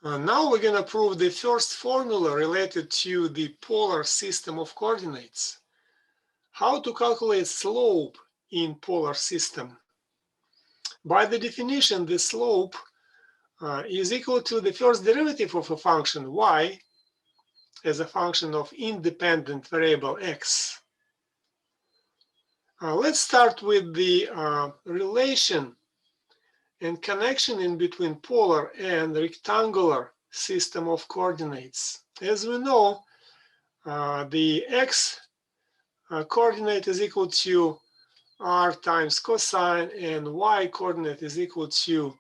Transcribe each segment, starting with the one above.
Now we're going to prove the first formula related to the polar system of coordinates. How to calculate slope in polar system. By the definition, the slope is equal to the first derivative of a function y as a function of independent variable x. Let's start with the relation and connection in between polar and rectangular system of coordinates. As we know, the x coordinate is equal to r times cosine, and y coordinate is equal to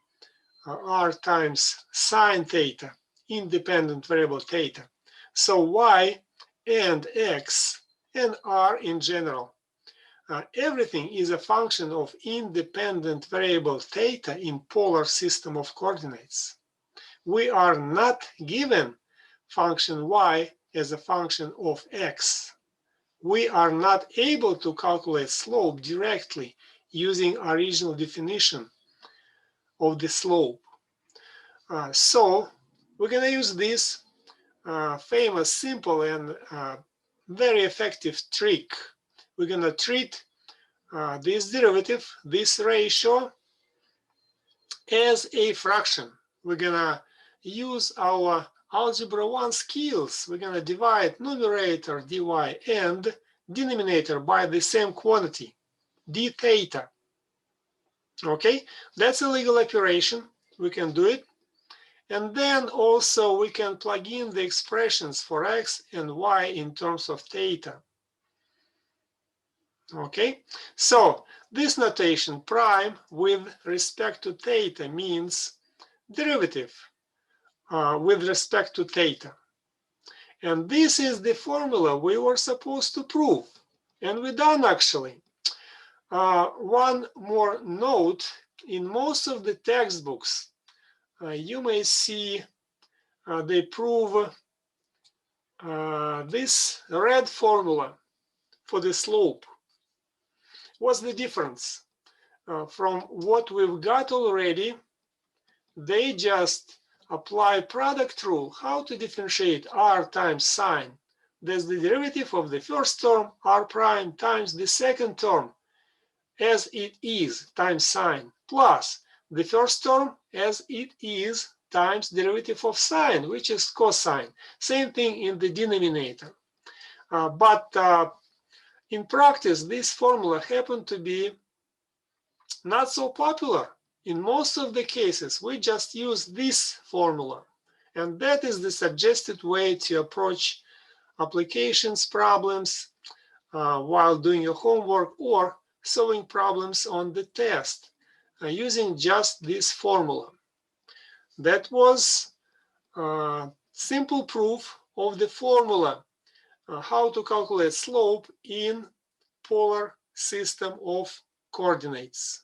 r times sine theta, independent variable theta. So y and x and r in general, everything is a function of independent variable theta in polar system of coordinates. We are not given function y as a function of x. We are not able to calculate slope directly using original definition of the slope. So we're going to use this famous, simple, and very effective trick. We're going to treat this derivative, this ratio, as a fraction. We're going to use our algebra 1 skills. We're going to divide numerator dy and denominator by the same quantity, d theta. Okay, that's a legal operation. We can do it. And then also we can plug in the expressions for x and y in terms of theta. Okay, so this notation, prime with respect to theta, means derivative with respect to theta. And this is the formula we were supposed to prove. And we're done, actually. One more note, in most of the textbooks, you may see they prove this red formula for the slope. What's the difference? From what we've got already, they just apply product rule, how to differentiate r times sine. That's the derivative of the first term, r prime, times the second term, as it is, times sine, plus the first term as it is, times derivative of sine, which is cosine. Same thing in the denominator. But in practice, this formula happened to be not so popular. In most of the cases, we just use this formula. And that is the suggested way to approach applications problems while doing your homework or solving problems on the test using just this formula. That was simple proof of the formula, how to calculate slope in polar system of coordinates.